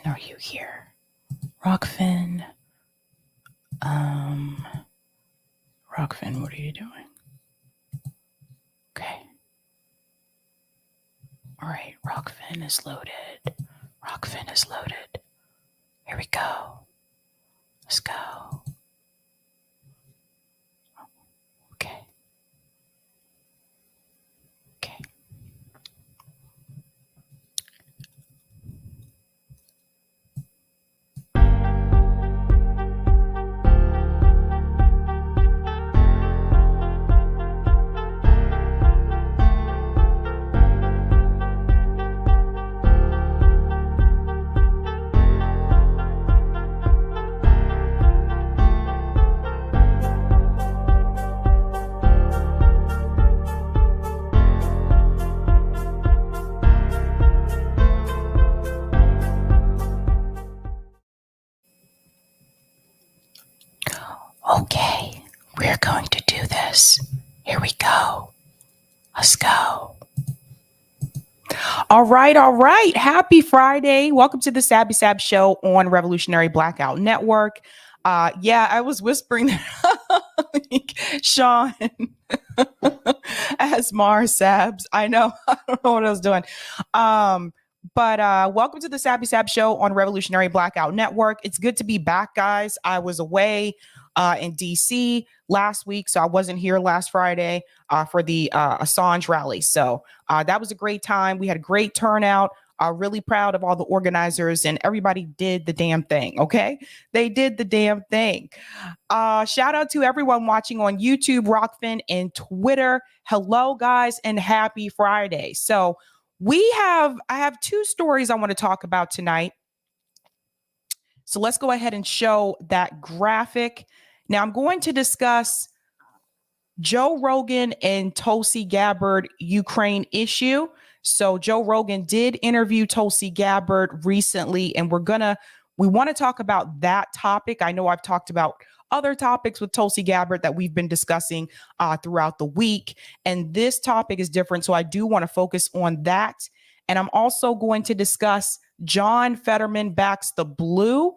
are you here? Rockfin. Rockfin, what are you doing? Okay. All right, Rockfin is loaded. Rockfin is loaded. Here we go. Let's go. Okay. Okay. Okay, we're going to do this. Here we go. Let's go. All right. Happy Friday. Welcome to the Sabby Sab Show on Revolutionary Blackout Network. I was whispering Sean as Mars Sabs. I know. I don't know what I was doing. But welcome to the Sabby Sab Show on Revolutionary Blackout Network. It's good to be back, guys. I was away in DC last week, so I wasn't here last Friday for the Assange rally. So that was a great time. We had a great turnout. Really proud of all the organizers, and everybody did the damn thing. Okay, they did the damn thing. Shout out to everyone watching on YouTube, Rockfin, and Twitter. Hello, guys, and happy Friday. So I have two stories I want to talk about tonight. So let's go ahead and show that graphic. Now I'm going to discuss Joe Rogan and Tulsi Gabbard Ukraine issue. So Joe Rogan did interview Tulsi Gabbard recently, and we want to talk about that topic. I know I've talked about other topics with Tulsi Gabbard that we've been discussing throughout the week, and this topic is different. So I do want to focus on that. And I'm also going to discuss John Fetterman backs the blue.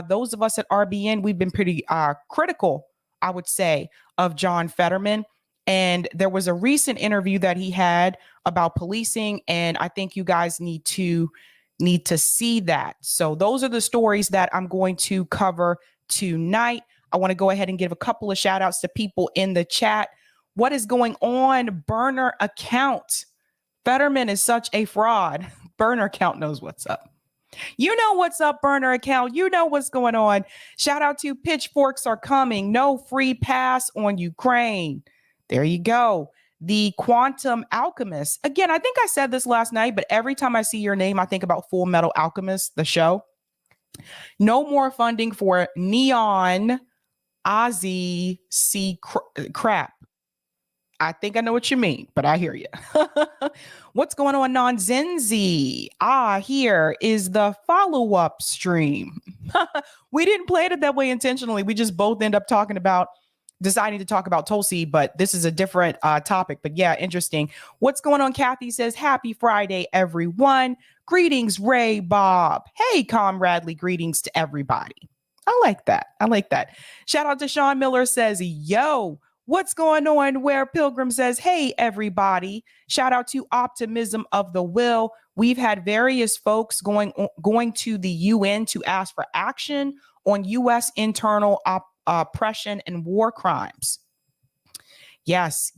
Those of us at RBN, we've been pretty critical, I would say, of John Fetterman. And there was a recent interview that he had about policing, and I think you guys need to see that. So those are the stories that I'm going to cover tonight. I want to go ahead and give a couple of shout outs to people in the chat. What is going on? Burner account. Fetterman is such a fraud. Burner account knows what's up. You know what's up, burner account. You know what's going on. Shout out to Pitchforks Are Coming. No free pass on Ukraine. There you go. The Quantum Alchemist. Again, I think I said this last night, but every time I see your name, I think about Full Metal Alchemist, the show. No more funding for Neon Ozzy C crap. I think I know what you mean, but I hear you. What's going on, Nonzenzi? Here is the follow-up stream. We didn't plan it that way intentionally. We just both end up deciding to talk about Tulsi, but this is a different topic. But yeah, interesting. What's going on? Kathy says, happy Friday, everyone. Greetings, Ray, Bob. Hey, comradely, greetings to everybody. I like that. Shout out to Sean Miller says, yo, what's going on? Where Pilgrim says, hey, everybody. Shout out to Optimism of the Will. We've had various folks going to the UN to ask for action on U.S. internal oppression and war crimes. Yes.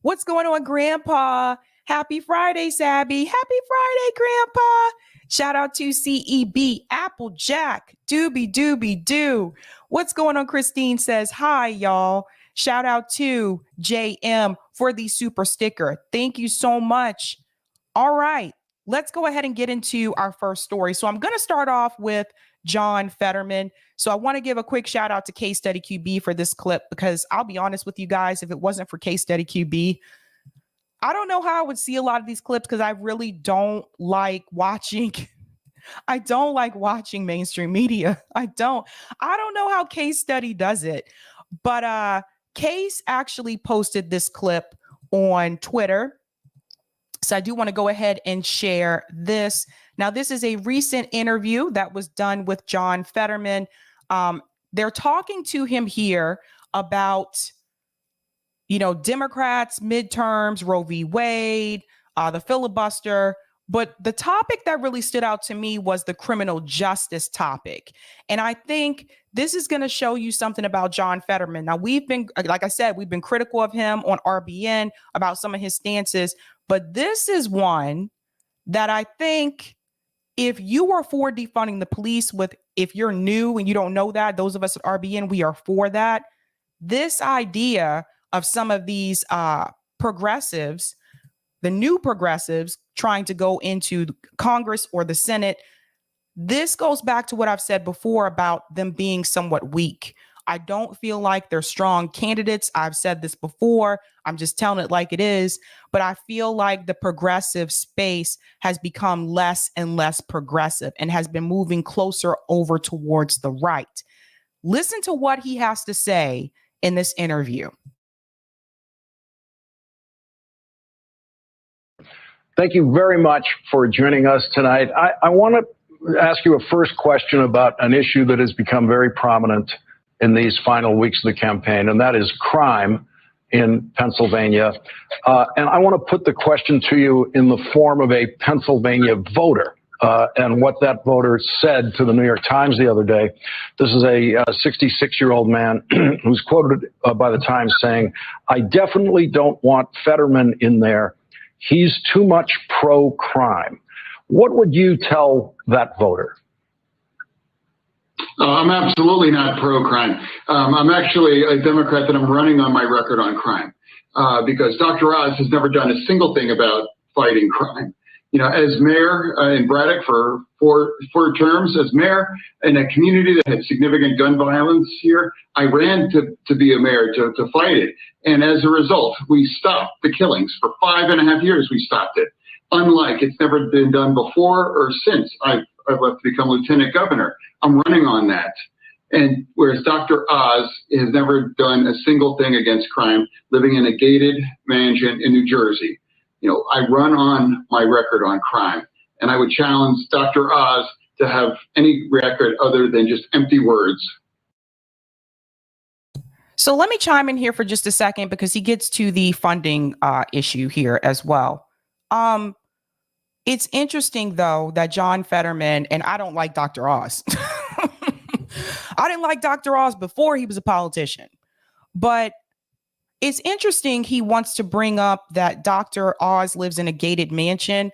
What's going on, Grandpa? Happy Friday, Sabby. Happy Friday, Grandpa. Shout out to CEB, Applejack, Doobie Doo. What's going on? Christine says, hi, y'all. Shout out to JM for the super sticker. Thank you so much. All right, let's go ahead and get into our first story. So I'm going to start off with John Fetterman. So I want to give a quick shout out to Case Study QB for this clip, because I'll be honest with you guys, if it wasn't for Case Study QB, I don't know how I would see a lot of these clips, because I really don't like watching. I don't like watching mainstream media. I don't know how Case Study does it, but Case actually posted this clip on Twitter. So I do want to go ahead and share this. Now, this is a recent interview that was done with John Fetterman. They're talking to him here about, Democrats, midterms, Roe v. Wade, the filibuster. But the topic that really stood out to me was the criminal justice topic. And I think this is going to show you something about John Fetterman. Now, like I said, we've been critical of him on RBN about some of his stances. But this is one that I think if you are for defunding the police, if you're new and you don't know that, those of us at RBN, we are for that. This idea of some of these progressives, the new progressives trying to go into Congress or the Senate, this goes back to what I've said before about them being somewhat weak. I don't feel like they're strong candidates. I've said this before. I'm just telling it like it is. But I feel like the progressive space has become less and less progressive and has been moving closer over towards the right. Listen to what he has to say in this interview. Thank you very much for joining us tonight. I want to ask you a first question about an issue that has become very prominent in these final weeks of the campaign, and that is crime in Pennsylvania. And I want to put the question to you in the form of a Pennsylvania voter and what that voter said to the New York Times the other day. This is a 66-year-old man who's quoted by the Times saying, "I definitely don't want Fetterman in there. He's too much pro-crime." What would you tell that voter? I'm absolutely not pro-crime. I'm actually a Democrat that I'm running on my record on crime because Dr. Oz has never done a single thing about fighting crime. As mayor in Braddock for four terms, as mayor in a community that had significant gun violence here, I ran to be a mayor to fight it. And as a result, we stopped the killings. For 5.5 years, we stopped it. Unlike it's never been done before or since I've left to become lieutenant governor. I'm running on that. And whereas Dr. Oz has never done a single thing against crime, living in a gated mansion in New Jersey. I run on my record on crime, and I would challenge Dr. Oz to have any record other than just empty words. So let me chime in here for just a second because he gets to the funding issue here as well. It's interesting, though, that John Fetterman, and I don't like Dr. Oz. I didn't like Dr. Oz before he was a politician, but it's interesting he wants to bring up that Dr. Oz lives in a gated mansion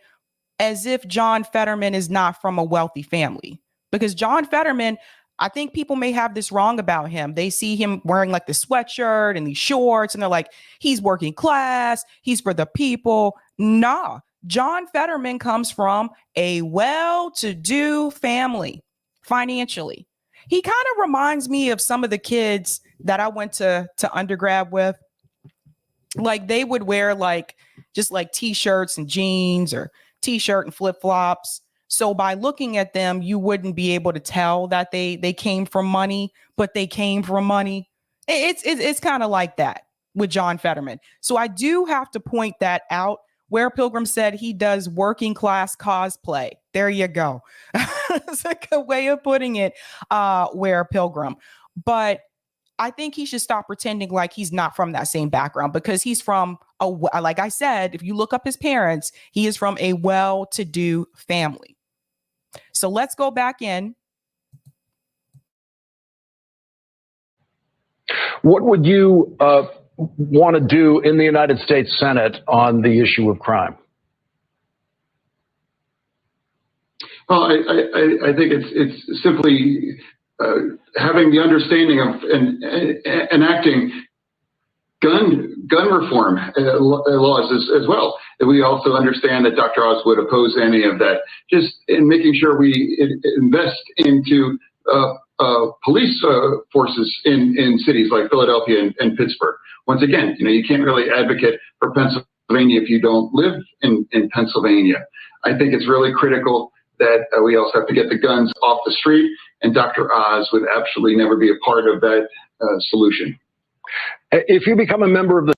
as if John Fetterman is not from a wealthy family. Because John Fetterman, I think people may have this wrong about him. They see him wearing like the sweatshirt and these shorts, and they're like, he's working class, he's for the people. Nah, John Fetterman comes from a well-to-do family financially. He kind of reminds me of some of the kids that I went to undergrad with. Like they would wear just t-shirts and jeans or t-shirt and flip-flops. So by looking at them, you wouldn't be able to tell that they came from money, but they came from money. It's kind of like that with John Fetterman. So I do have to point that out. Where Pilgrim said he does working class cosplay. There you go. It's a good way of putting it, Where Pilgrim. But I think he should stop pretending like he's not from that same background because he's from like I said, if you look up his parents, he is from a well-to-do family. So let's go back in. What would you want to do in the United States Senate on the issue of crime? Well, I think it's simply having the understanding of enacting gun reform laws as well. We also understand that Dr. Oz would oppose any of that. Just in making sure we invest into police forces in cities like Philadelphia and Pittsburgh. Once again, you can't really advocate for Pennsylvania if you don't live in Pennsylvania. I think it's really critical that we also have to get the guns off the street, and Dr. Oz would absolutely never be a part of that solution. If you become a member of the...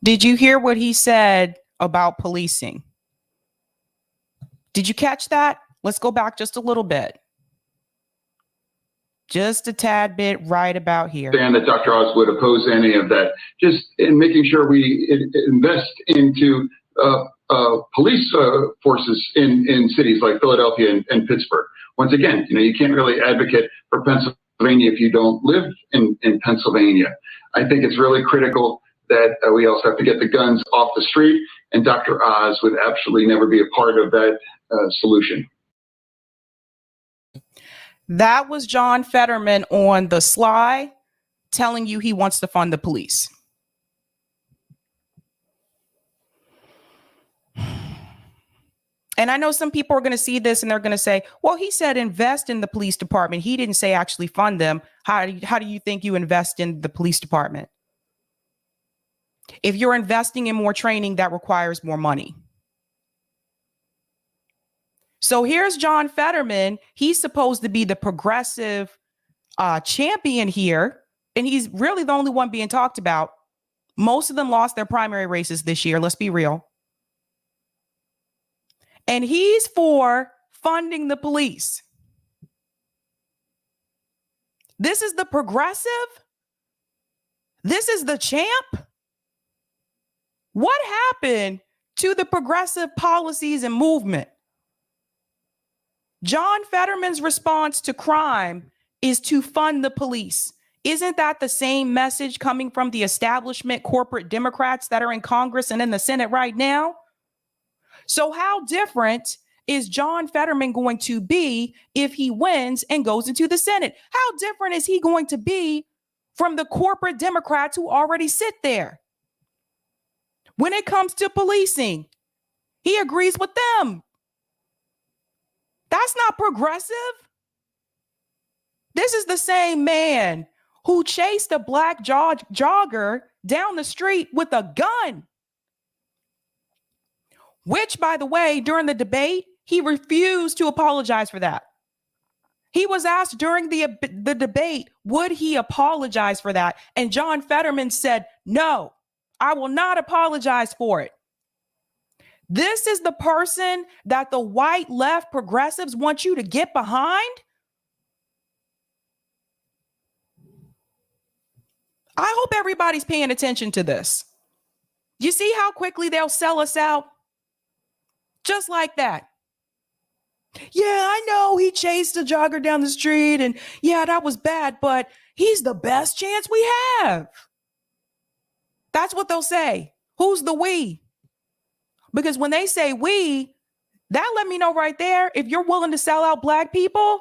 Did you hear what he said about policing? Did you catch that? Let's go back just a little bit. Just a tad bit right about here. And that Dr. Oz would oppose any of that. Just in making sure we invest into police forces in cities like Philadelphia and Pittsburgh. Once again, you can't really advocate for Pennsylvania if you don't live in Pennsylvania. I think it's really critical that we also have to get the guns off the street, and Dr. Oz would absolutely never be a part of that solution. That was John Fetterman on the sly telling you he wants to fund the police. And I know some people are going to see this and they're going to say, well, he said invest in the police department. He didn't say actually fund them. How do you think you invest in the police department? If you're investing in more training, that requires more money. So here's John Fetterman. He's supposed to be the progressive champion here, and he's really the only one being talked about. Most of them lost their primary races this year. Let's be real. And he's for funding the police. This is the progressive. This is the champ. What happened to the progressive policies and movement? John Fetterman's response to crime is to fund the police. Isn't that the same message coming from the establishment corporate Democrats that are in Congress and in the Senate right now? So how different is John Fetterman going to be if he wins and goes into the Senate? How different is he going to be from the corporate Democrats who already sit there? When it comes to policing, he agrees with them. That's not progressive. This is the same man who chased a black jogger down the street with a gun. Which, by the way, during the debate, he refused to apologize for that. He was asked during the debate, would he apologize for that? And John Fetterman said, no, I will not apologize for it. This is the person that the white left progressives want you to get behind? I hope everybody's paying attention to this. You see how quickly they'll sell us out? Just like that. Yeah, I know he chased a jogger down the street and yeah, that was bad, but he's the best chance we have. That's what they'll say. Who's the we? Because when they say we, that let me know right there, if you're willing to sell out black people,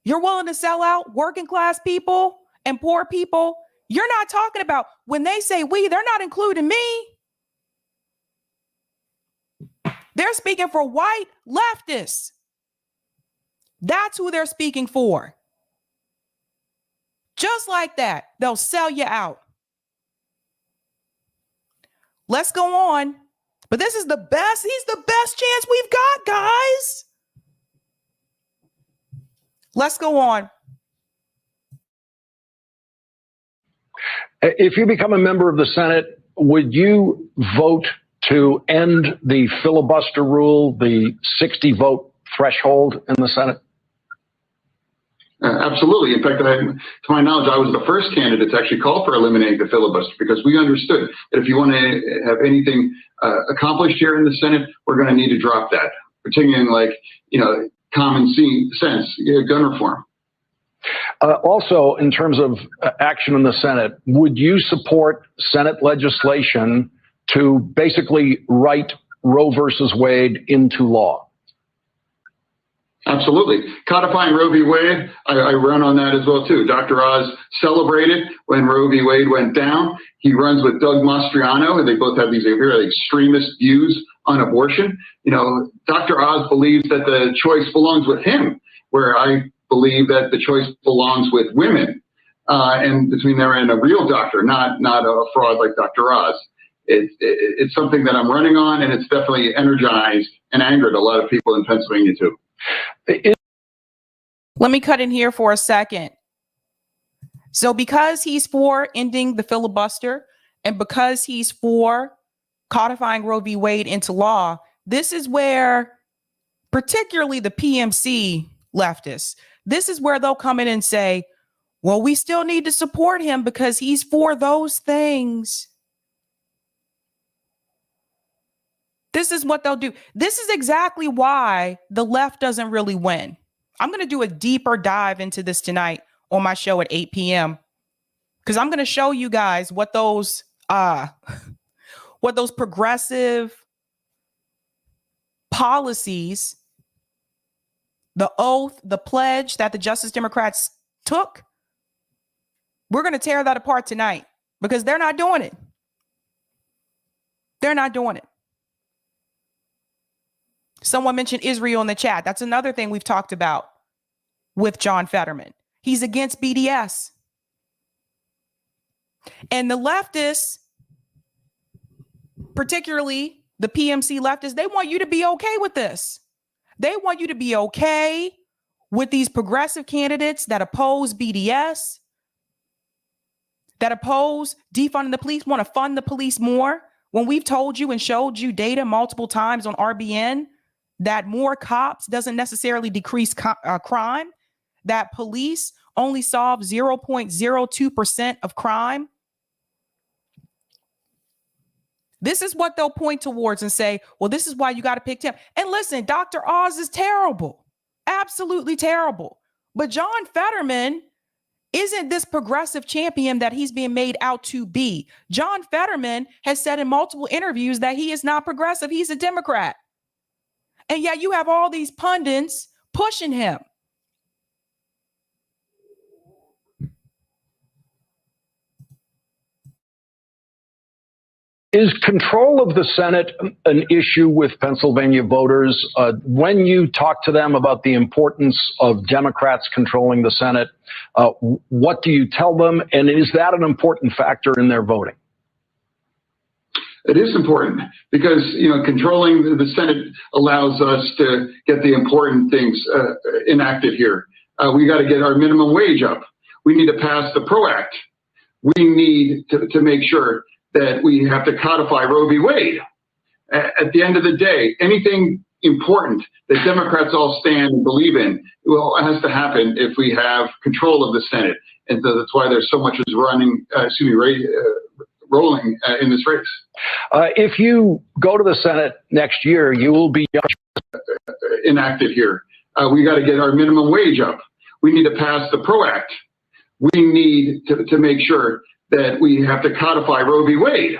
you're willing to sell out working class people and poor people, you're not talking about, when they say we, they're not including me. They're speaking for white leftists. That's who they're speaking for. Just like that, they'll sell you out. Let's go on. But this is the best. He's the best chance we've got, guys. Let's go on. If you become a member of the Senate, would you vote to end the filibuster rule, the 60 vote threshold in the Senate? Absolutely. In fact, to my knowledge, I was the first candidate to actually call for eliminating the filibuster because we understood that if you want to have anything accomplished here in the Senate, we're going to need to drop that, particularly in common sense, gun reform. Also, in terms of action in the Senate, would you support Senate legislation to basically write Roe versus Wade into law? Absolutely. Codifying Roe v. Wade, I run on that as well, too. Dr. Oz celebrated when Roe v. Wade went down. He runs with Doug Mastriano, and they both have these very extremist views on abortion. Dr. Oz believes that the choice belongs with him, where I believe that the choice belongs with women, and between them and a real doctor, not a fraud like Dr. Oz. It's something that I'm running on, and it's definitely energized and angered a lot of people in Pennsylvania, too. Let me cut in here for a second. So because he's for ending the filibuster and because he's for codifying Roe v. Wade into law, this is where particularly the PMC leftists, this is where they'll come in and say, well, we still need to support him because he's for those things. This is what they'll do. This is exactly why the left doesn't really win. I'm going to do a deeper dive into this tonight on my show at 8 p.m. because I'm going to show you guys what those progressive policies, the oath, the pledge that the Justice Democrats took. We're going to tear that apart tonight because they're not doing it. They're not doing it. Someone mentioned Israel in the chat. That's another thing we've talked about with John Fetterman. He's against BDS. And the leftists, particularly the PMC leftists, they want you to be okay with this. They want you to be okay with these progressive candidates that oppose BDS, that oppose defunding the police, want to fund the police more. When we've told you and showed you data multiple times on RBN that more cops doesn't necessarily decrease crime, that police only solve 0.02% of crime. This is what they'll point towards and say, well, this is why you got to pick him. And listen, Dr. Oz is terrible, absolutely terrible. But John Fetterman isn't this progressive champion that he's being made out to be. John Fetterman has said in multiple interviews that he is not progressive. He's a Democrat. And yet you have all these pundits pushing him. Is control of the Senate an issue with Pennsylvania voters? When you talk to them about the importance of Democrats controlling the Senate, what do you tell them? And is that an important factor in their voting? It is important because, controlling the Senate allows us to get the important things enacted here. We got to get our minimum wage up. We need to pass the PRO Act. We need to make sure that we have to codify Roe v. Wade. At the end of the day, anything important that Democrats all stand and believe in, well, it has to happen if we have control of the Senate. And so that's why there's so much is rolling in this race. If you go to the Senate next year, you will be enacted here. We got to get our minimum wage up. We need to pass the PRO Act. We need to make sure that we have to codify Roe v. Wade.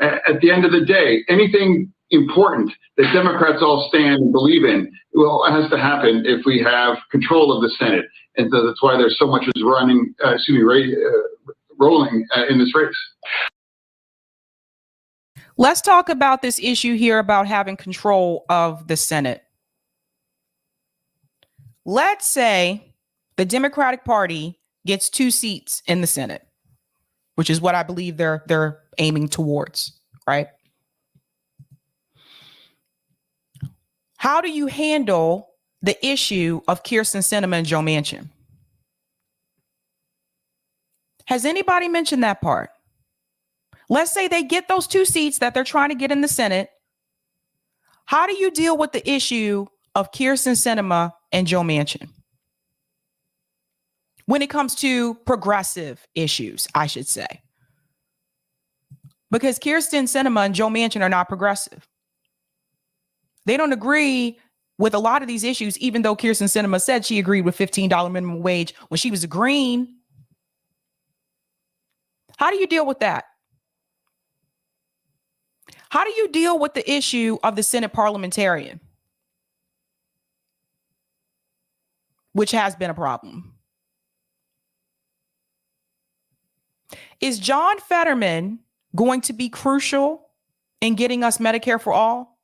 At the end of the day, anything important that Democrats all stand and believe in, well, it has to happen if we have control of the Senate. And so that's why there's so much is rolling in this race. Let's talk about this issue here about having control of the Senate. Let's say the Democratic Party gets 2 seats in the Senate, which is what I believe they're aiming towards, right? How do you handle the issue of Kyrsten Sinema and Joe Manchin? Has anybody mentioned that part? Let's say they get those 2 seats that they're trying to get in the Senate. How do you deal with the issue of Kyrsten Sinema and Joe Manchin? When it comes to progressive issues, I should say. Because Kyrsten Sinema and Joe Manchin are not progressive. They don't agree with a lot of these issues, even though Kyrsten Sinema said she agreed with $15 minimum wage when she was agreeing. How do you deal with that? How do you deal with the issue of the Senate parliamentarian, which has been a problem? Is John Fetterman going to be crucial in getting us Medicare for all?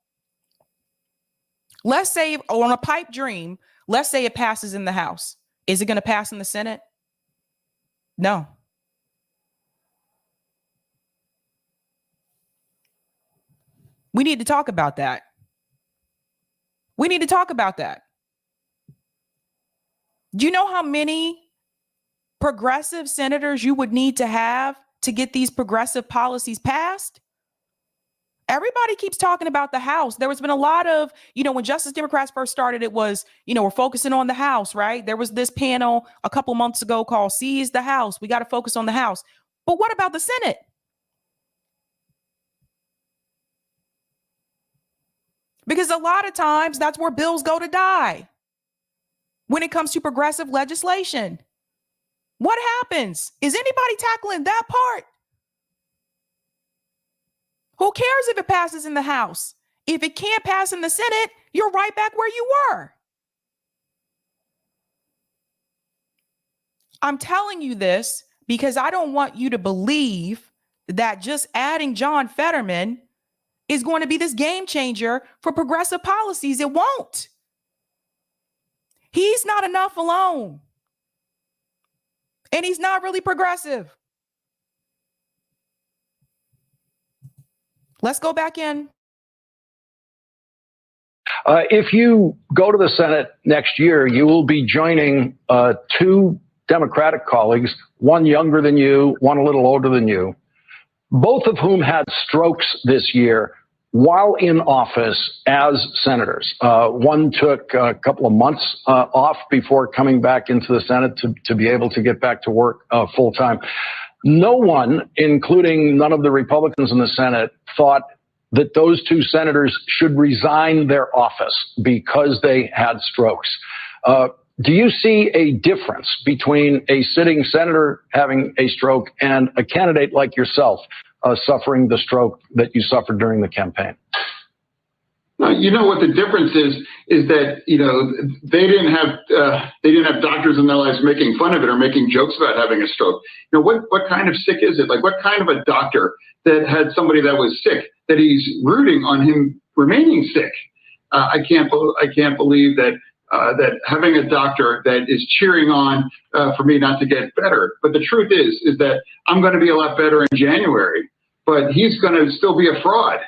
Let's say on a pipe dream, let's say it passes in the House. Is it going to pass in the Senate? No. We need to talk about that. We need to talk about that. Do you know how many progressive senators you would need to have to get these progressive policies passed? Everybody keeps talking about the House. There has been a lot of, when Justice Democrats first started, it was, we're focusing on the House, right? There was this panel a couple months ago called Seize the House. We got to focus on the House. But what about the Senate? Because a lot of times that's where bills go to die. When it comes to progressive legislation, what happens? Is anybody tackling that part? Who cares if it passes in the House? If it can't pass in the Senate, you're right back where you were. I'm telling you this because I don't want you to believe that just adding John Fetterman is going to be this game changer for progressive policies. It won't. He's not enough alone. And he's not really progressive. Let's go back in. If you go to the Senate next year, you will be joining two Democratic colleagues, one younger than you, one a little older than you, both of whom had strokes this year while in office as senators. One took a couple of months off before coming back into the Senate to be able to get back to work full time. No one, including none of the Republicans in the Senate, thought that those two senators should resign their office because they had strokes. Do you see a difference between a sitting senator having a stroke and a candidate like yourself suffering the stroke that you suffered during the campaign? You know what the difference is that they didn't have doctors in their lives making fun of it or making jokes about having a stroke. What kind of sick is it? Like, what kind of a doctor that had somebody that was sick that he's rooting on him remaining sick? I can't believe that having a doctor that is cheering on for me not to get better. But the truth is that I'm going to be a lot better in January, but he's going to still be a fraud.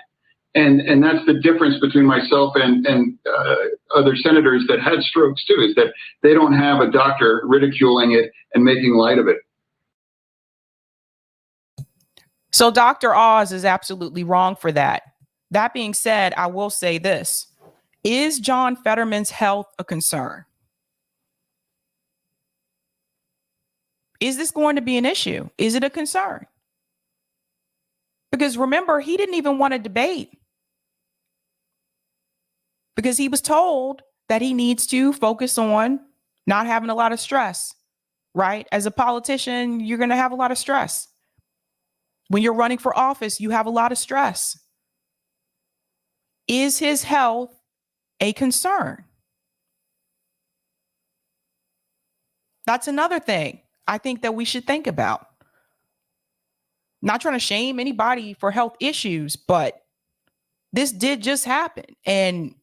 And that's the difference between myself and other senators that had strokes too, is that they don't have a doctor ridiculing it and making light of it. So Dr. Oz is absolutely wrong for that. That being said, I will say this. Is John Fetterman's health a concern? Is this going to be an issue? Is it a concern? Because remember, he didn't even want to debate because he was told that he needs to focus on not having a lot of stress, right? As a politician, you're going to have a lot of stress. When you're running for office, you have a lot of stress. Is his health a concern? That's another thing I think that we should think about. Not trying to shame anybody for health issues, but this did just happen. And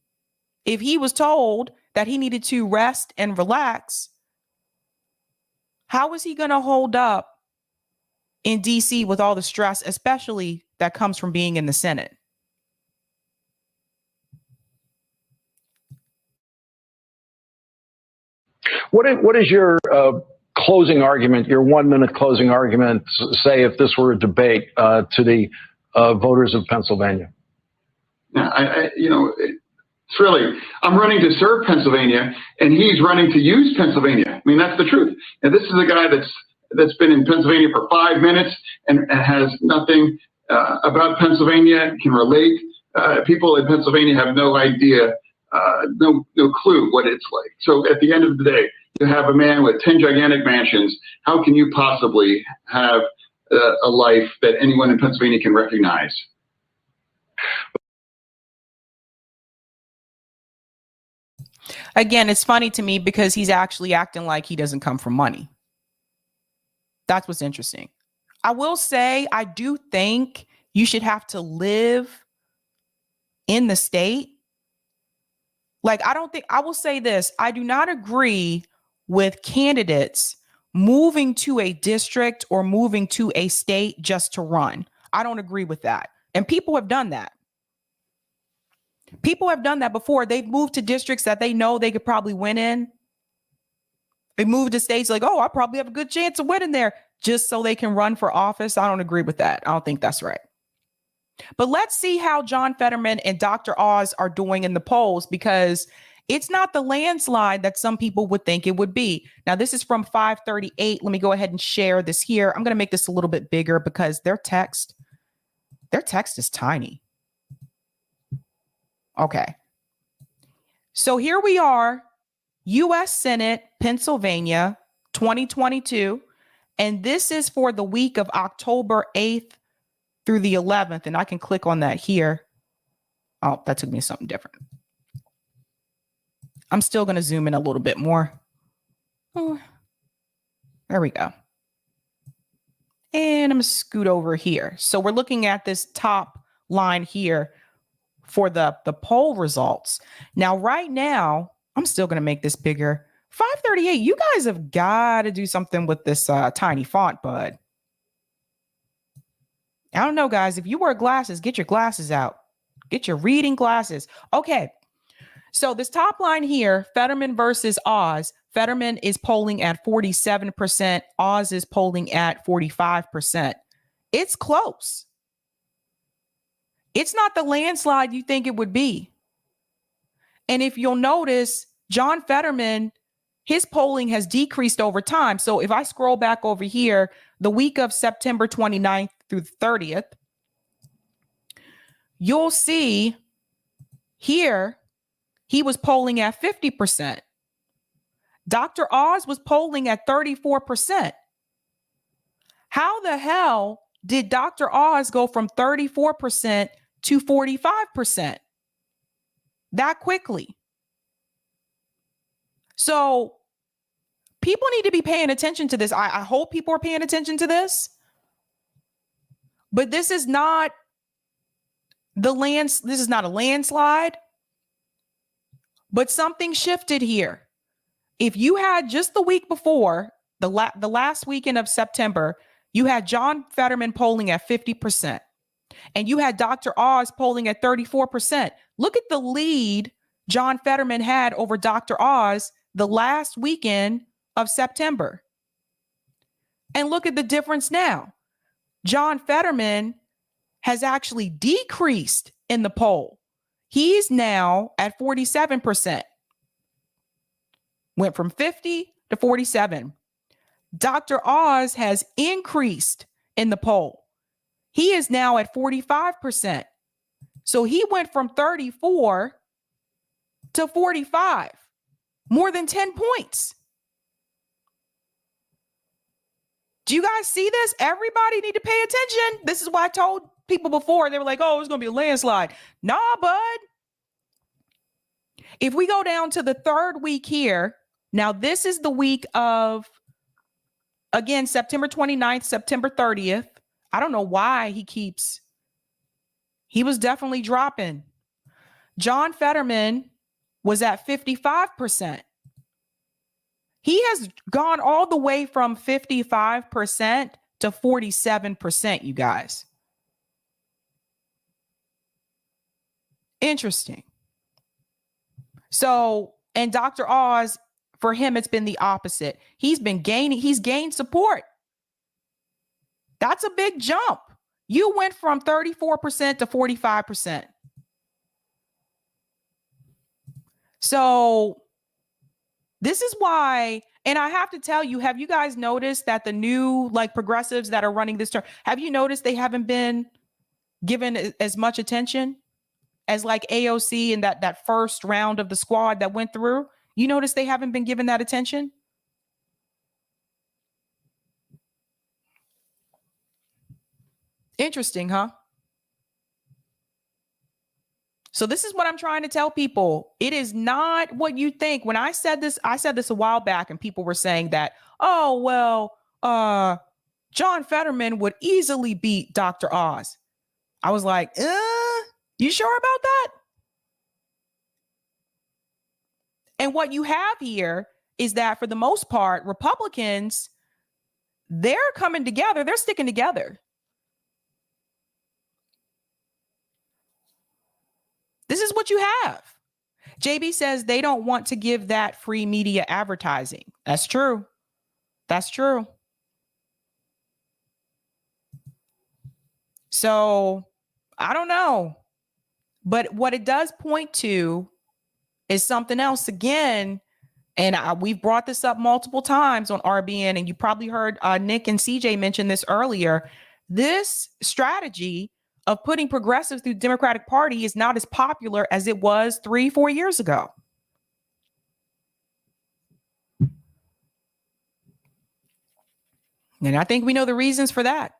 if he was told that he needed to rest and relax, how is he going to hold up in DC with all the stress, especially that comes from being in the Senate? What is your closing argument, your 1 minute closing argument, say if this were a debate to the voters of Pennsylvania? It's really, I'm running to serve Pennsylvania and he's running to use Pennsylvania. I mean, that's the truth. And this is a guy that's been in Pennsylvania for 5 minutes and has nothing about Pennsylvania, can relate. People in Pennsylvania have no idea, no clue what it's like. So at the end of the day, you have a man with 10 gigantic mansions. How can you possibly have a life that anyone in Pennsylvania can recognize? Again, it's funny to me because he's actually acting like he doesn't come from money. That's what's interesting. I will say, I do think you should have to live in the state. Like, I will say this. I do not agree with candidates moving to a district or moving to a state just to run. I don't agree with that. And people have done that. People have done that before. They've moved to districts that they know they could probably win in. They moved to states like, oh, I probably have a good chance of winning there just so they can run for office. I don't agree with that. I don't think that's right. But let's see how John Fetterman and Dr. Oz are doing in the polls, because it's not the landslide that some people would think it would be. Now, this is from 538. Let me go ahead and share this here. I'm going to make this a little bit bigger because their text is tiny. Okay. So here we are, U.S. Senate, Pennsylvania, 2022. And this is for the week of October 8th through the 11th. And I can click on that here. Oh, that took me to something different. I'm still going to zoom in a little bit more. Oh, there we go. And I'm going to scoot over here. So we're looking at this top line here for the poll results. Now, right now, I'm still going to make this bigger. 538, you guys have got to do something with this tiny font, bud. I don't know, guys. If you wear glasses, get your glasses out. Get your reading glasses. Okay. So this top line here, Fetterman versus Oz. Fetterman is polling at 47%. Oz is polling at 45%. It's close. It's not the landslide you think it would be. And if you'll notice, John Fetterman, his polling has decreased over time. So if I scroll back over here, the week of September 29th through the 30th, you'll see here, he was polling at 50%. Dr. Oz was polling at 34%. How the hell did Dr. Oz go from 34% to 45% that quickly? So people need to be paying attention to this. I hope people are paying attention to this. But this is not this is not a landslide. But something shifted here. If you had just the week before, the last weekend of September, you had John Fetterman polling at 50%. And you had Dr. Oz polling at 34%. Look at the lead John Fetterman had over Dr. Oz the last weekend of September. And look at the difference now. John Fetterman has actually decreased in the poll. He's now at 47%. Went from 50 to 47. Dr. Oz has increased in the poll. He is now at 45%. So he went from 34 to 45, more than 10 points. Do you guys see this? Everybody need to pay attention. This is why I told people before. They were like, oh, it's going to be a landslide. Nah, bud. If we go down to the third week here, now this is the week of, again, September 29th, September 30th. I don't know why he was definitely dropping. John Fetterman was at 55%. He has gone all the way from 55% to 47%, you guys. Interesting. So, and Dr. Oz, for him, it's been the opposite. He's gained support. That's a big jump. You went from 34% to 45%. So this is why, and I have to tell you, have you guys noticed that the new progressives that are running this term, have you noticed they haven't been given as much attention as AOC and that first round of the squad that went through? You notice they haven't been given that attention? Interesting, huh? So this is what I'm trying to tell people. It is not what you think. When I said this a while back, and people were saying that, oh, well, John Fetterman would easily beat Dr. Oz. I was like, you sure about that? And what you have here is that for the most part, Republicans, they're coming together. They're sticking together. This is what you have. JB says they don't want to give that free media advertising. That's true. That's true. So I don't know. But what it does point to is something else again. And we've brought this up multiple times on RBN, and you probably heard Nick and CJ mention this earlier. This strategy of putting progressives through the Democratic Party is not as popular as it was 3-4 years ago. And I think we know the reasons for that.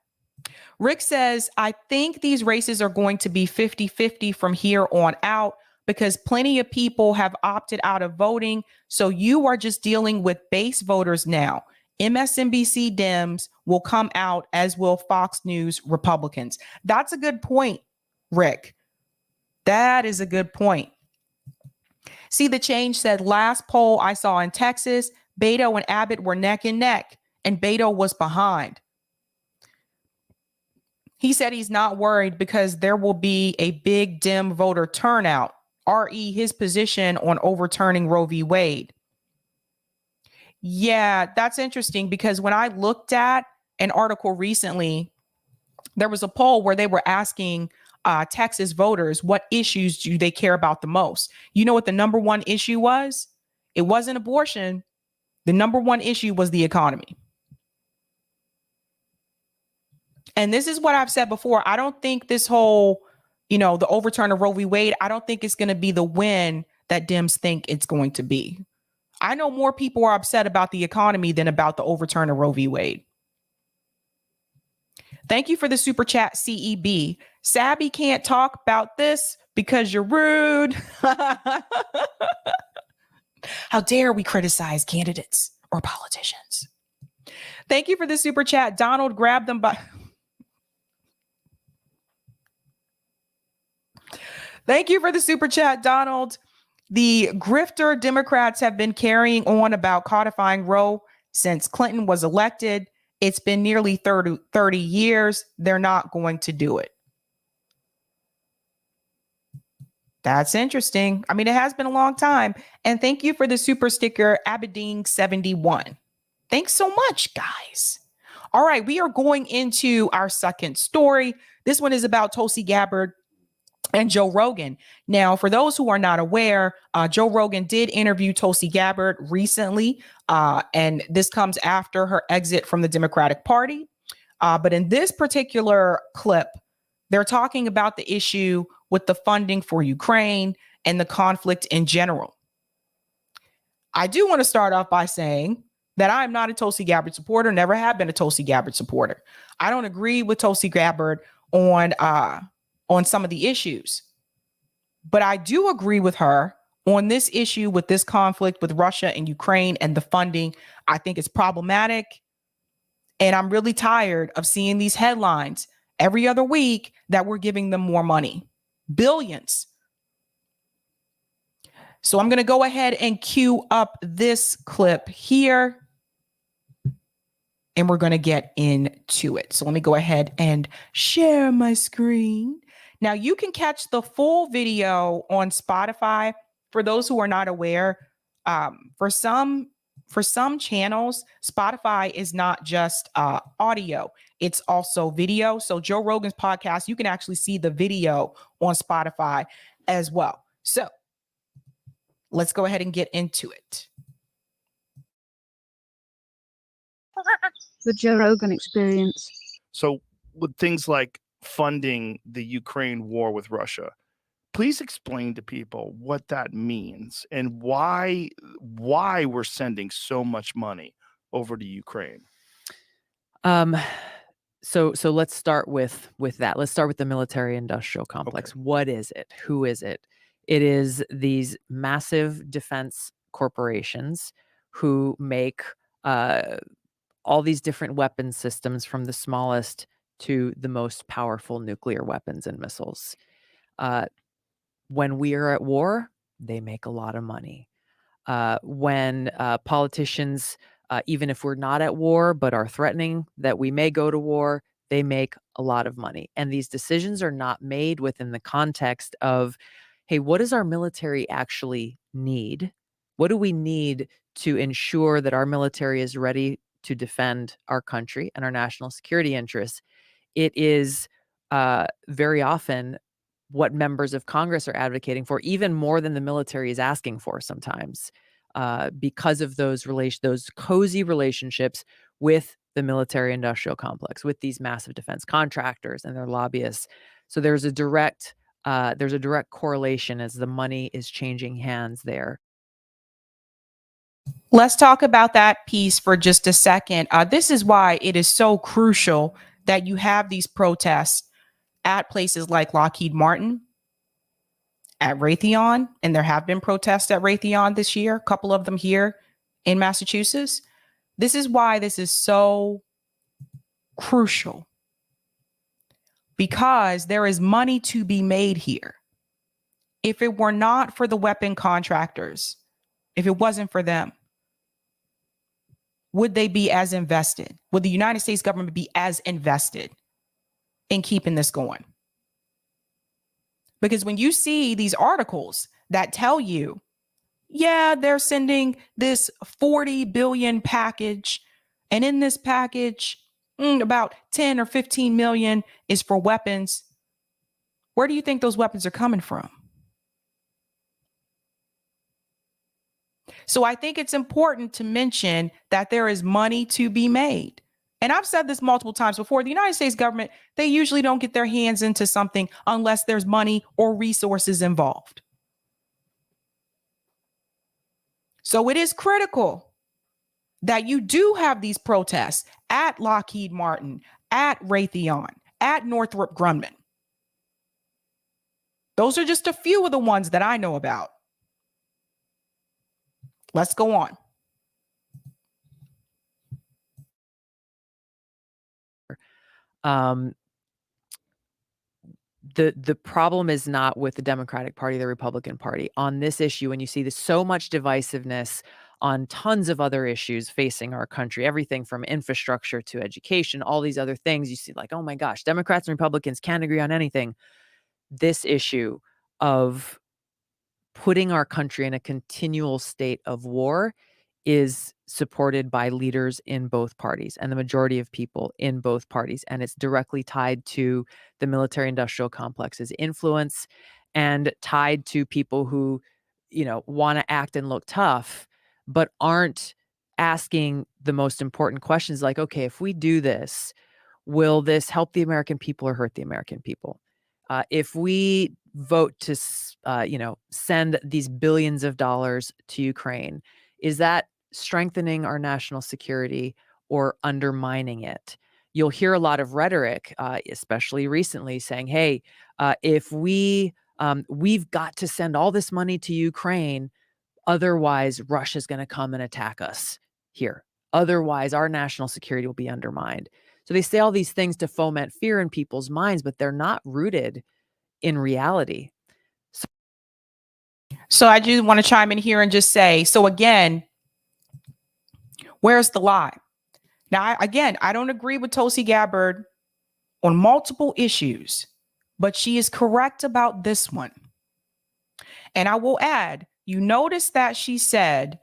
Rick says, I think these races are going to be 50-50 from here on out because plenty of people have opted out of voting. So you are just dealing with base voters now. MSNBC Dems will come out, as will Fox News Republicans. That's a good point, Rick. That is a good point. See the Change said, last poll I saw in Texas, Beto and Abbott were neck and neck, and Beto was behind. He said he's not worried because there will be a big Dem voter turnout. RE, his position on overturning Roe v. Wade. Yeah, that's interesting because when I looked at an article recently, there was a poll where they were asking Texas voters what issues do they care about the most. You know what the number one issue was? It wasn't abortion. The number one issue was the economy. And this is what I've said before. I don't think this whole, the overturn of Roe v. Wade, I don't think it's going to be the win that Dems think it's going to be. I know more people are upset about the economy than about the overturn of Roe v. Wade. Thank you for the super chat, CEB. Sabby can't talk about this because you're rude. How dare we criticize candidates or politicians? Thank you for the super chat. Donald grabbed them by... Thank you for the super chat, Donald. The grifter Democrats have been carrying on about codifying Roe since Clinton was elected. It's been nearly 30 years. They're not going to do it. That's interesting. I mean, it has been a long time. And thank you for the super sticker, Aberdeen71. Thanks so much, guys. All right, we are going into our second story. This one is about Tulsi Gabbard and Joe Rogan. Now, for those who are not aware, Joe Rogan did interview Tulsi Gabbard recently, and this comes after her exit from the Democratic Party. But in this particular clip, they're talking about the issue with the funding for Ukraine and the conflict in general. I do want to start off by saying that I'm not a Tulsi Gabbard supporter, never have been a Tulsi Gabbard supporter. I don't agree with Tulsi Gabbard on some of the issues. But I do agree with her on this issue with this conflict with Russia and Ukraine and the funding. I think it's problematic. And I'm really tired of seeing these headlines every other week that we're giving them more money. Billions. So I'm going to go ahead and cue up this clip here. And we're going to get into it. So let me go ahead and share my screen. Now, you can catch the full video on Spotify. For those who are not aware, for some channels, Spotify is not just audio, it's also video. So Joe Rogan's podcast, you can actually see the video on Spotify as well. So let's go ahead and get into it. The Joe Rogan Experience. So with things like funding the Ukraine war with Russia, please explain to people what that means and why we're sending so much money over to Ukraine. So let's start with that. Let's start with the military industrial complex. Okay. What is it? Who is it? It is these massive defense corporations who make all these different weapon systems, from the smallest to the most powerful nuclear weapons and missiles. When we are at war, they make a lot of money. When politicians, even if we're not at war, but are threatening that we may go to war, they make a lot of money. And these decisions are not made within the context of, hey, what does our military actually need? What do we need to ensure that our military is ready to defend our country and our national security interests? It is very often what members of Congress are advocating for, even more than the military is asking for sometimes, because of those cozy relationships with the military-industrial complex, with these massive defense contractors and their lobbyists. So there's a direct correlation as the money is changing hands there. Let's talk about that piece for just a second. This is why it is so crucial that you have these protests at places like Lockheed Martin, at Raytheon, and there have been protests at Raytheon this year, a couple of them here in Massachusetts. This is why this is so crucial, because there is money to be made here. If it were not for the weapon contractors, if it wasn't for them, would they be as invested? Would the United States government be as invested in keeping this going? Because when you see these articles that tell you, yeah, they're sending this 40 billion package, and in this package, about 10 or 15 million is for weapons. Where do you think those weapons are coming from? So I think it's important to mention that there is money to be made. And I've said this multiple times before. The United States government, they usually don't get their hands into something unless there's money or resources involved. So it is critical that you do have these protests at Lockheed Martin, at Raytheon, at Northrop Grumman. Those are just a few of the ones that I know about. Let's go on. The problem is not with the Democratic Party, the Republican Party on this issue. When you see this so much divisiveness on tons of other issues facing our country, everything from infrastructure to education, all these other things, you see like, oh my gosh, Democrats and Republicans can't agree on anything. This issue of putting our country in a continual state of war is supported by leaders in both parties and the majority of people in both parties. And it's directly tied to the military-industrial complex's influence and tied to people who, want to act and look tough, but aren't asking the most important questions like, okay, if we do this, will this help the American people or hurt the American people? If we vote to, send these billions of dollars to Ukraine, is that strengthening our national security or undermining it? You'll hear a lot of rhetoric, especially recently, saying, "Hey, if we've got to send all this money to Ukraine, otherwise Russia's going to come and attack us here. Otherwise, our national security will be undermined." So they say all these things to foment fear in people's minds, but they're not rooted in reality. So I do want to chime in here and just say, so again, where's the lie? Now, I don't agree with Tulsi Gabbard on multiple issues, but she is correct about this one. And I will add, you notice that she said,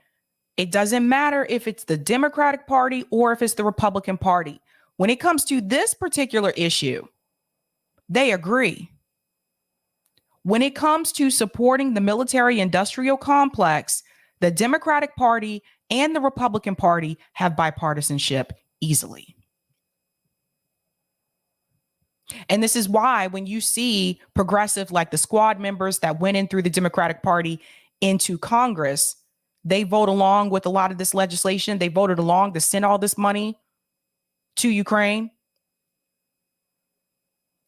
it doesn't matter if it's the Democratic Party or if it's the Republican Party. When it comes to this particular issue, they agree. When it comes to supporting the military-industrial complex, the Democratic Party and the Republican Party have bipartisanship easily. And this is why when you see progressive, like the squad members that went in through the Democratic Party into Congress, they vote along with a lot of this legislation. They voted along to send all this money to Ukraine.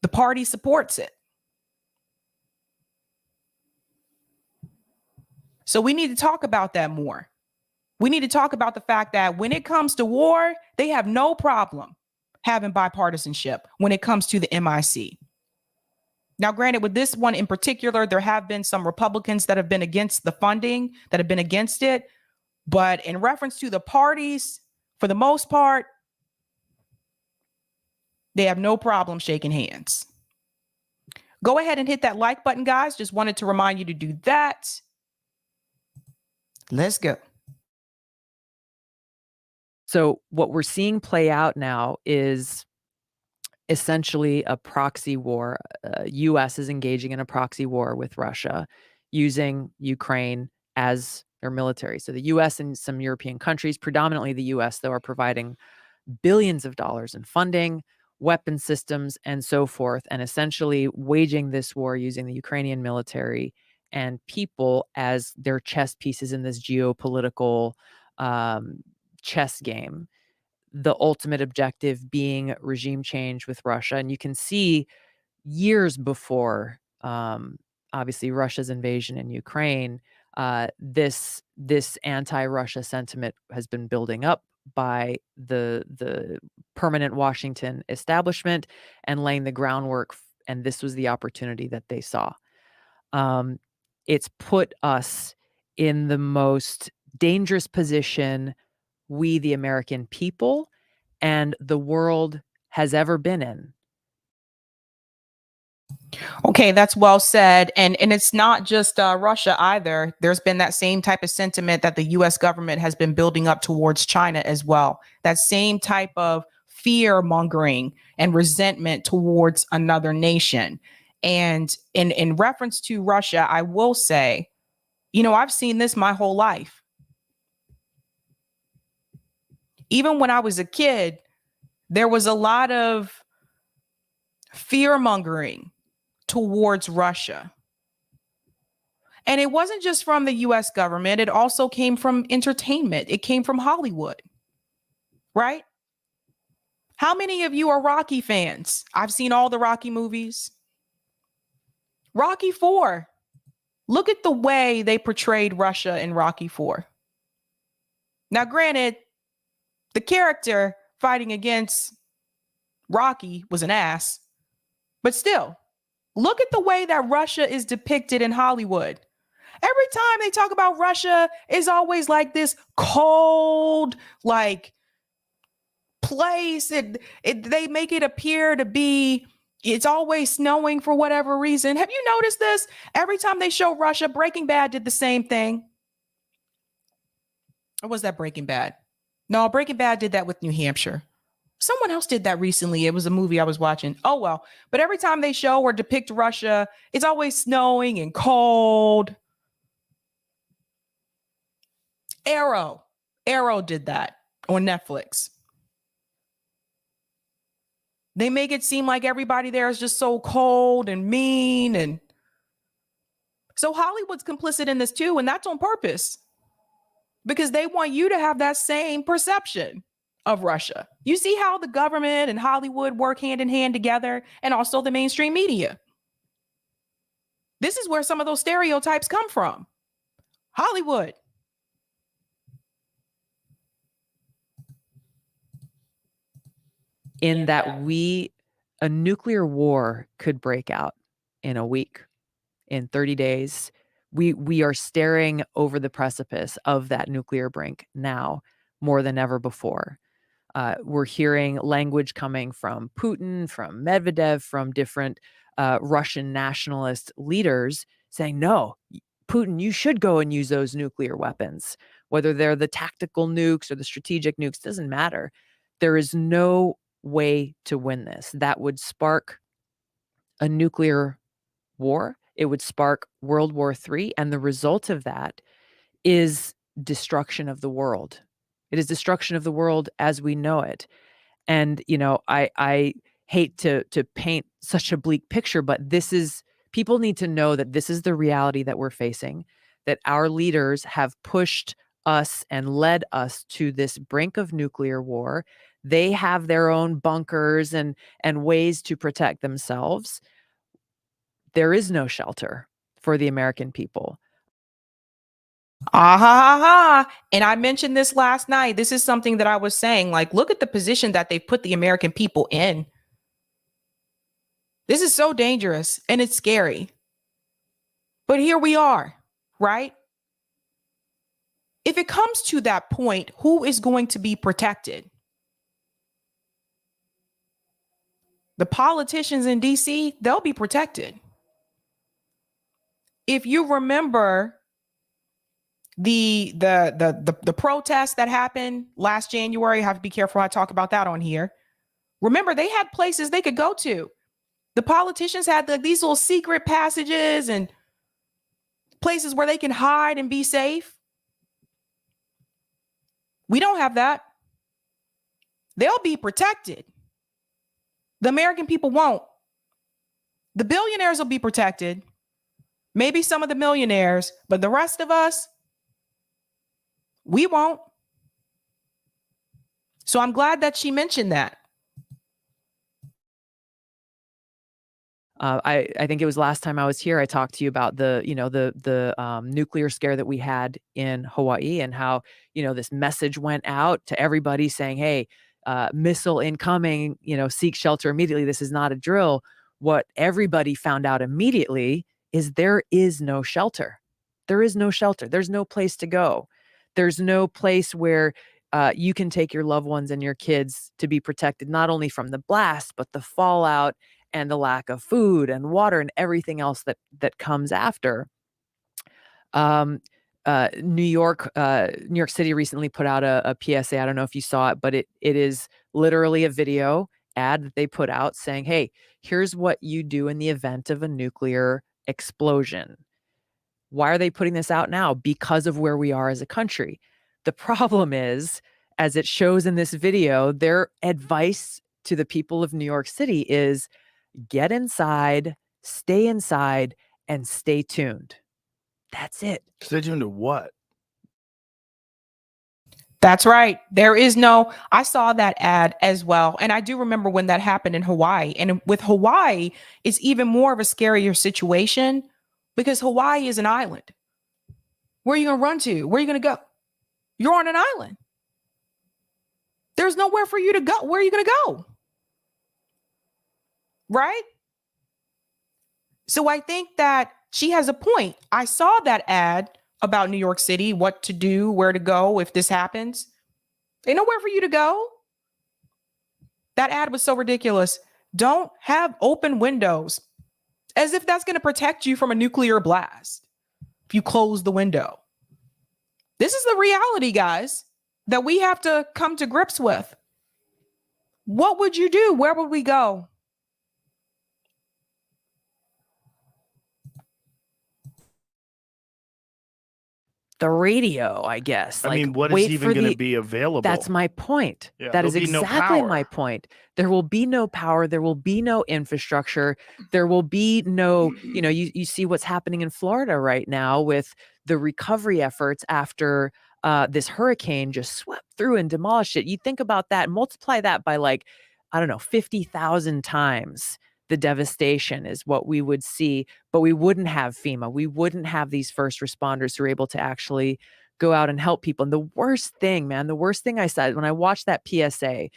The party supports it. So we need to talk about that more. We need to talk about the fact that when it comes to war, they have no problem having bipartisanship when it comes to the MIC. Now, granted, with this one in particular, there have been some Republicans that have been against the funding, that have been against it. But in reference to the parties, for the most part, they have no problem shaking hands. Go ahead and hit that like button, guys. Just wanted to remind you to do that. Let's go. So what we're seeing play out now is essentially a proxy war. U.S. is engaging in a proxy war with Russia, using Ukraine as their military. So the U.S. and some European countries, predominantly the U.S., though, are providing billions of dollars in funding, weapon systems, and so forth, and essentially waging this war using the Ukrainian military and people as their chess pieces in this geopolitical chess game. The ultimate objective being regime change with Russia. And you can see years before, obviously, Russia's invasion in Ukraine, this anti-Russia sentiment has been building up by the permanent Washington establishment and laying the groundwork. And this was the opportunity that they saw. It's put us in the most dangerous position we, the American people, and the world has ever been in. Okay, that's well said. And it's not just Russia either. There's been that same type of sentiment that the US government has been building up towards China as well. That same type of fear mongering and resentment towards another nation. And in reference to Russia, I will say, I've seen this my whole life. Even when I was a kid, there was a lot of fear mongering towards Russia. And it wasn't just from the US government. It also came from entertainment. It came from Hollywood, right? How many of you are Rocky fans? I've seen all the Rocky movies. Rocky 4. Look at the way they portrayed Russia in Rocky 4. Now, granted, the character fighting against Rocky was an ass, but still, look at the way that Russia is depicted in Hollywood. Every time they talk about Russia, it's always like this cold, like place. They make it appear to be, it's always snowing for whatever reason. Have you noticed this? Every time they show Russia, Breaking Bad did the same thing. Or was that Breaking Bad? No, Breaking Bad did that with New Hampshire. Someone else did that recently. It was a movie I was watching. Oh, well. But every time they show or depict Russia, it's always snowing and cold. Arrow did that on Netflix. They make it seem like everybody there is just so cold and mean. And so Hollywood's complicit in this too. And that's on purpose, because they want you to have that same perception of Russia. You see how the government and Hollywood work hand in hand together, and also the mainstream media. This is where some of those stereotypes come from. Hollywood. In that a nuclear war could break out in a week, in 30 days. We are staring over the precipice of that nuclear brink now more than ever before. We're hearing language coming from Putin, from Medvedev, from different Russian nationalist leaders saying, no, Putin, you should go and use those nuclear weapons, whether they're the tactical nukes or the strategic nukes, doesn't matter. There is no way to win this. That would spark a nuclear war. It would spark World War III. And the result of that is destruction of the world. It is destruction of the world as we know it. And, I hate to paint such a bleak picture, but people need to know that this is the reality that we're facing, that our leaders have pushed us and led us to this brink of nuclear war. They have their own bunkers and ways to protect themselves. There is no shelter for the American people. And I mentioned this last night. This is something that I was saying, like, look at the position that they've put the American people in. This is so dangerous and it's scary. But here we are, right? If it comes to that point, who is going to be protected? The politicians in DC, they'll be protected. If you remember the protest that happened last January, I have to be careful how I talk about that on here, Remember, they had places they could go to. The politicians had these little secret passages and places where they can hide and be safe. We don't have that. They'll be protected. The American people won't. The billionaires will be protected. Maybe some of the millionaires, but the rest of us, we won't. So I'm glad that she mentioned that. I think it was last time I was here, I talked to you about the nuclear scare that we had in Hawaii and how, this message went out to everybody saying, hey, missile incoming, seek shelter immediately. This is not a drill. What everybody found out immediately is there is no shelter. There is no shelter. There's no place to go. There's no place where you can take your loved ones and your kids to be protected, not only from the blast, but the fallout and the lack of food and water and everything else that comes after. New York City recently put out a PSA. I don't know if you saw it, but it is literally a video ad that they put out saying, hey, here's what you do in the event of a nuclear explosion. Why are they putting this out now? Because of where we are as a country. The problem is, as it shows in this video, their advice to the people of New York City is get inside, and stay tuned. That's it. Stay tuned to what? That's right. There is no, I saw that ad as well. And I do remember when that happened in Hawaii. And with Hawaii, it's even more of a scarier situation because Hawaii is an island. Where are you going to run to? Where are you going to go? You're on an island. There's nowhere for you to go. Where are you going to go? Right? So I think that she has a point. I saw that ad about New York City, what to do, where to go if this happens. Ain't nowhere for you to go. That ad was so ridiculous. Don't have open windows, as if that's going to protect you from a nuclear blast if you close the window. This is the reality, guys, that we have to come to grips with. What would you do? Where would we go? The radio, I guess. I mean, what is even going to be available? That's my point. Yeah, that is exactly my point. There will be no power. There will be no infrastructure. There will be no, you see what's happening in Florida right now with the recovery efforts after this hurricane just swept through and demolished it. You think about that, multiply that by 50,000 times. The devastation is what we would see, but we wouldn't have FEMA. We wouldn't have these first responders who are able to actually go out and help people. And the worst thing I said when I watched that PSA,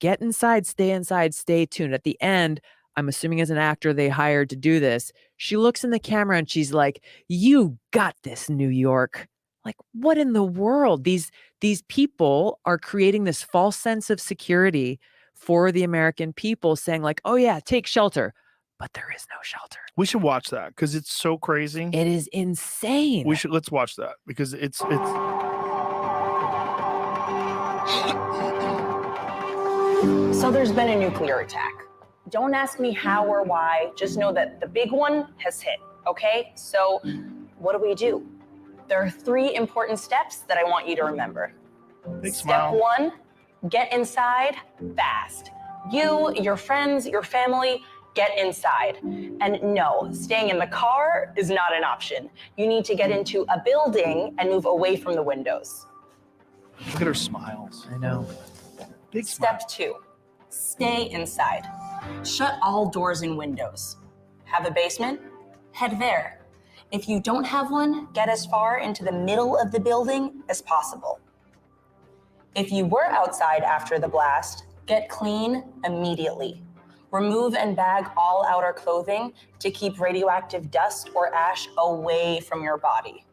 get inside, stay tuned. At the end, I'm assuming as an actor they hired to do this, she looks in the camera and she's like, you got this, New York. Like, what in the world? These people are creating this false sense of security for the American people, saying oh yeah, take shelter, but there is no shelter. We should watch that because it's so crazy. It is insane. Let's watch that because it's. So there's been a nuclear attack. Don't ask me how or why, just know that the big one has hit, okay? So what do? There are 3 important steps that I want you to remember. Big Step smile. 1, get inside fast. You, your friends, your family, get inside. And no, staying in the car is not an option. You need to get into a building and move away from the windows. Look at her smiles. I know. Big smile. Step 2, stay inside. Shut all doors and windows. Have a basement? Head there. If you don't have one, get as far into the middle of the building as possible. If you were outside after the blast, get clean immediately. Remove and bag all outer clothing to keep radioactive dust or ash away from your body.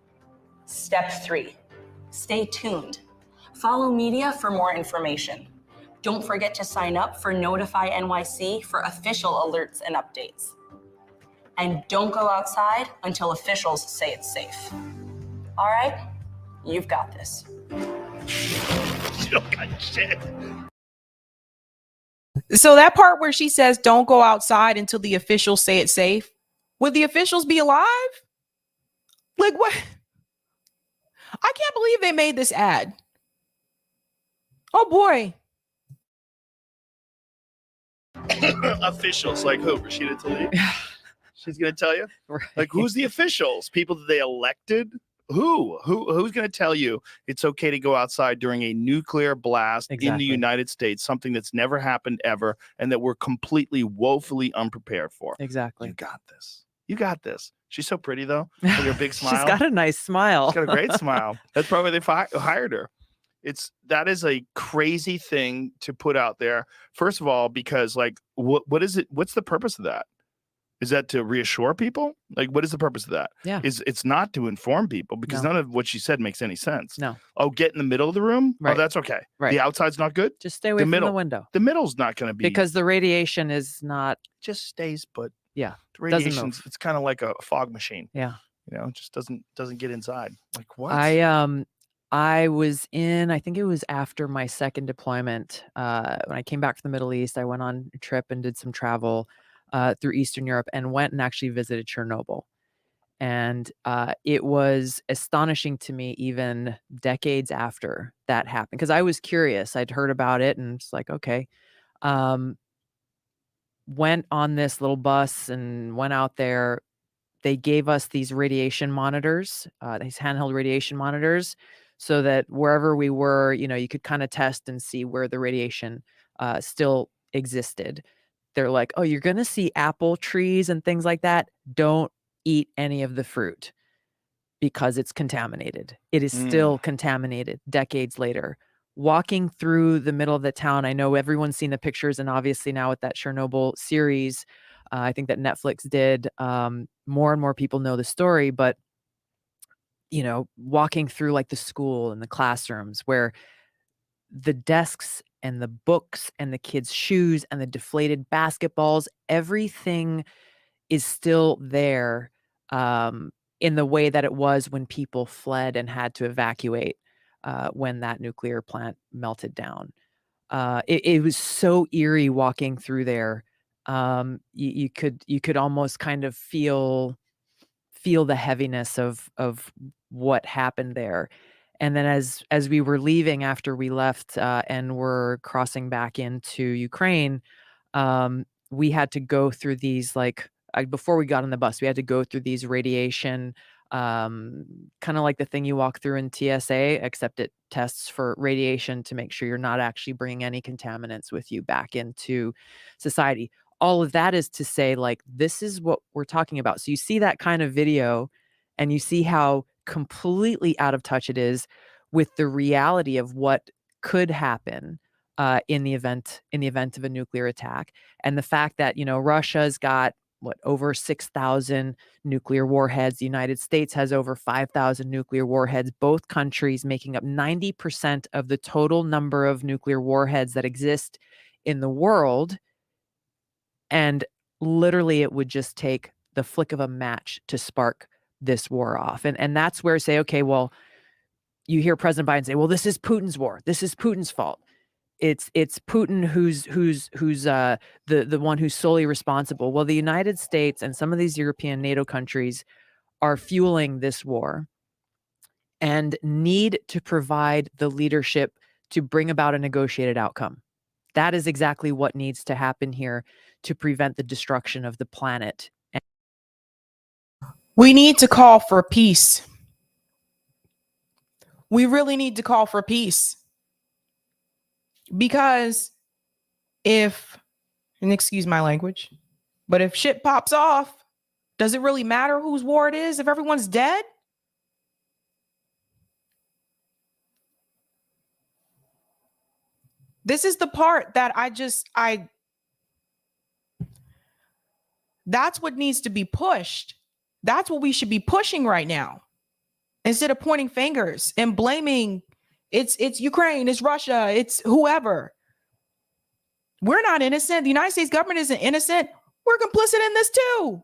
Step 3, stay tuned. Follow media for more information. Don't forget to sign up for Notify NYC for official alerts and updates. And don't go outside until officials say it's safe. All right, you've got this. You don't got shit. So that part where she says, don't go outside until the officials say it's safe. Would the officials be alive? Like what? I can't believe they made this ad. Oh boy. Officials like who? Rashida Tlaib? She's gonna tell you. Right. Like who's the officials? People that they elected? Who's gonna tell you it's okay to go outside during a nuclear blast in the Exactly. United States, something that's never happened ever, and that we're completely woefully unprepared for? Exactly. You got this. You got this. She's so pretty though. With her big smile. She's got a nice smile. She's got a great smile. That's probably why they hired her. That is a crazy thing to put out there. First of all, because like, what is it? What's the purpose of that? Is that to reassure people? Like, what is the purpose of that? Yeah. It's not to inform people because none of what she said makes any sense. No. Oh, get in the middle of the room? Right. Oh, that's okay. Right. The outside's not good? Just stay away from middle. the window. The middle's not going to be. Because the radiation is not. Just stays put. Yeah. The radiation's, it's kind of like a fog machine. Yeah. You know, it just doesn't get inside. Like what? I was in, I think it was after my second deployment. When I came back from the Middle East, I went on a trip and did some travel through Eastern Europe and went and actually visited Chernobyl. And it was astonishing to me even decades after that happened, because I was curious. I'd heard about it and it's like, okay. Went on this little bus and went out there. They gave us these radiation monitors, these handheld radiation monitors, so that wherever we were, you know, you could kind of test and see where the radiation still existed. They're like, oh, you're going to see apple trees and things like that. Don't eat any of the fruit because it's contaminated. It is still contaminated decades later. Walking through the middle of the town, I know everyone's seen the pictures, and obviously now with that Chernobyl series, I think that Netflix did, more and more people know the story, but you know, walking through like the school and the classrooms where the desks and the books and the kids' shoes and the deflated basketballs, everything is still there in the way that it was when people fled and had to evacuate when that nuclear plant melted down. It was so eerie walking through there. You could almost kind of feel the heaviness of what happened there. And then as we were leaving after we left and were crossing back into Ukraine, we had to go through these before we got on the bus, we had to go through these radiation, kind of like the thing you walk through in TSA, except it tests for radiation to make sure you're not actually bringing any contaminants with you back into society. All of that is to say, like, this is what we're talking about. So you see that kind of video and you see how completely out of touch it is with the reality of what could happen in the event of a nuclear attack. And the fact that, you know, Russia's got over 6,000 nuclear warheads. The United States has over 5,000 nuclear warheads, both countries making up 90% of the total number of nuclear warheads that exist in the world. And literally it would just take the flick of a match to spark this war off. And that's where say, okay, well, you hear President Biden say, well, this is Putin's war. This is Putin's fault. It's Putin who's the one who's solely responsible. Well, the United States and some of these European NATO countries are fueling this war and need to provide the leadership to bring about a negotiated outcome. That is exactly what needs to happen here to prevent the destruction of the planet. We need to call for peace. We really need to call for peace. Because if, and excuse my language, but if shit pops off, does it really matter whose war it is if everyone's dead? This is the part that that's what needs to be pushed. That's what we should be pushing right now. Instead of pointing fingers and blaming it's Ukraine, it's Russia, it's whoever. We're not innocent. The United States government isn't innocent. We're complicit in this too.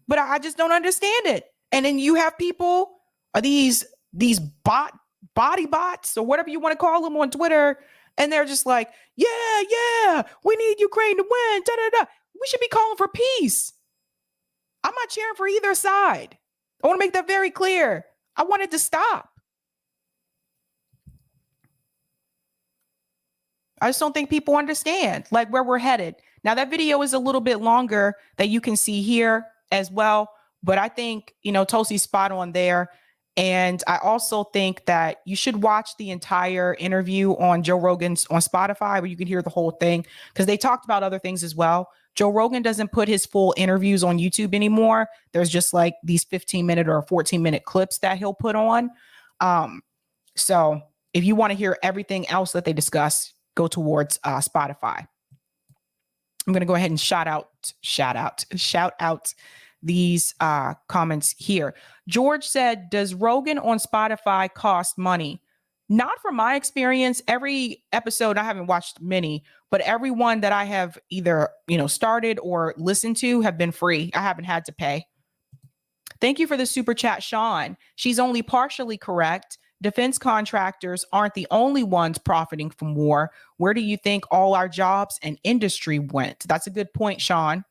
But I just don't understand it. And then you have people, these body bots or whatever you want to call them on Twitter. And they're just like, yeah, we need Ukraine to win. Da, da, da. We should be calling for peace. I'm not cheering for either side. I want to make that very clear. I want it to stop. I just don't think people understand like where we're headed. Now that video is a little bit longer that you can see here as well. But I think, Tulsi's spot on there. And I also think that you should watch the entire interview on Joe Rogan's on Spotify where you can hear the whole thing because they talked about other things as well. Joe Rogan doesn't put his full interviews on YouTube anymore. There's just like these 15-minute or 14-minute clips that he'll put on. So if you want to hear everything else that they discuss, go towards Spotify. I'm going to go ahead and shout out these comments here. George said, does Rogan on Spotify cost money? Not from my experience. Every episode, I haven't watched many, but every one that I have either, started or listened to have been free. I haven't had to pay. Thank you for the super chat, Sean. She's only partially correct. Defense contractors aren't the only ones profiting from war. Where do you think all our jobs and industry went? That's a good point, Sean.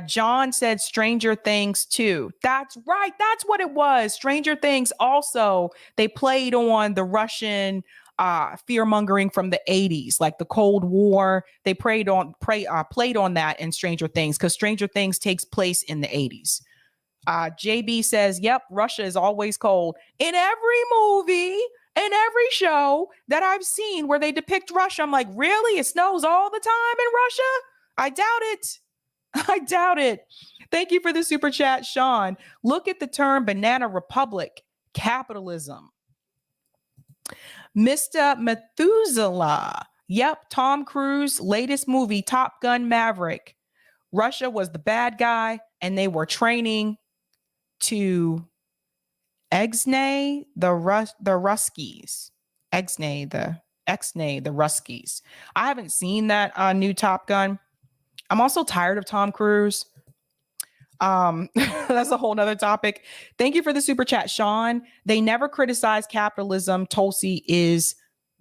John said Stranger Things too. That's right. That's what it was. Stranger Things also, they played on the Russian fear mongering from the 80s, like the Cold War. They played on that in Stranger Things because Stranger Things takes place in the 80s. JB says, yep, Russia is always cold. In every movie, in every show that I've seen where they depict Russia, I'm like, really? It snows all the time in Russia? I doubt it. I doubt it. Thank you for the super chat, Sean. Look at the term banana republic, capitalism. Mr. Methuselah. Yep, Tom Cruise, latest movie, Top Gun Maverick. Russia was the bad guy, and they were training to exnay the Ruskies. Exnay the Ruskies. I haven't seen that new Top Gun. I'm also tired of Tom Cruise. That's a whole nother topic. Thank you for the super chat, Sean. They never criticize capitalism. Tulsi is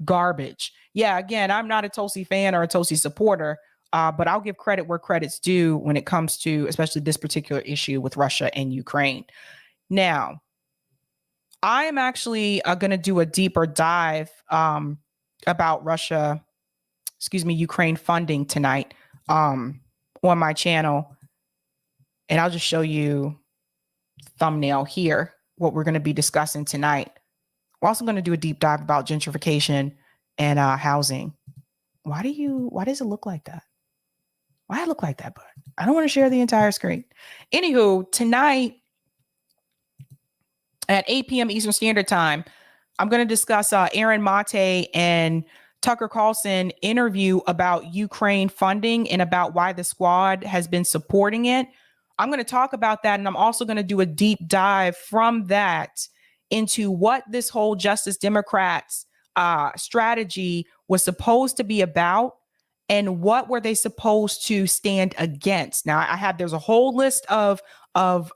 garbage. Yeah, again, I'm not a Tulsi fan or a Tulsi supporter, but I'll give credit where credit's due when it comes to especially this particular issue with Russia and Ukraine. Now, I am actually going to do a deeper dive about Ukraine funding tonight on my channel. And I'll just show you thumbnail here, what we're going to be discussing tonight. We're also going to do a deep dive about gentrification and housing. Why does it look like that? Why does it look like that, bud? I don't want to share the entire screen. Anywho, tonight at 8 p.m. Eastern Standard Time, I'm going to discuss Aaron Mate and Tucker Carlson interview about Ukraine funding and about why the squad has been supporting it. I'm going to talk about that. And I'm also going to do a deep dive from that into what this whole Justice Democrats strategy was supposed to be about and what were they supposed to stand against. Now, there's a whole list of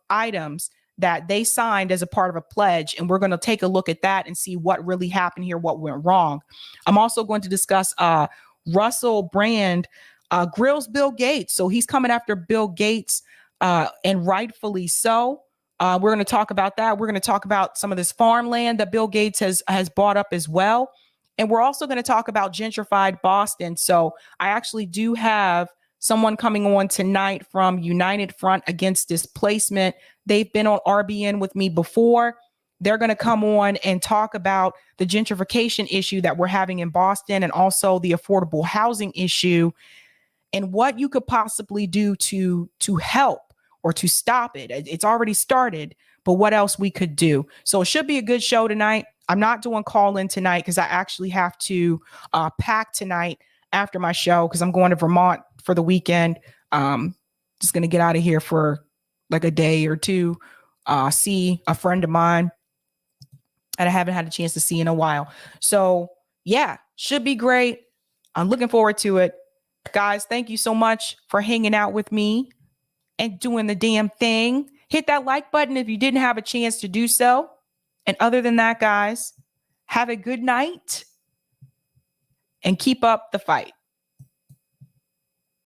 items that they signed as a part of a pledge, and we're going to take a look at that and see what really happened here, what went wrong. I'm also going to discuss Russell Brand grills Bill Gates. So he's coming after Bill Gates, and rightfully so. We're going to talk about that. We're going to talk about some of this farmland that Bill Gates has bought up as well. And we're also going to talk about gentrified Boston. So I actually do have someone coming on tonight from United Front Against Displacement. They've been on RBN with me before. They're going to come on and talk about the gentrification issue that we're having in Boston and also the affordable housing issue and what you could possibly do to help or to stop it. It's already started, but what else we could do. So it should be a good show tonight. I'm not doing call in tonight because I actually have to pack tonight after my show because I'm going to Vermont for the weekend. Just going to get out of here for like a day or two, see a friend of mine that I haven't had a chance to see in a while. So yeah, should be great. I'm looking forward to it. Guys, thank you so much for hanging out with me and doing the damn thing. Hit that like button if you didn't have a chance to do so. And other than that, guys, have a good night and keep up the fight.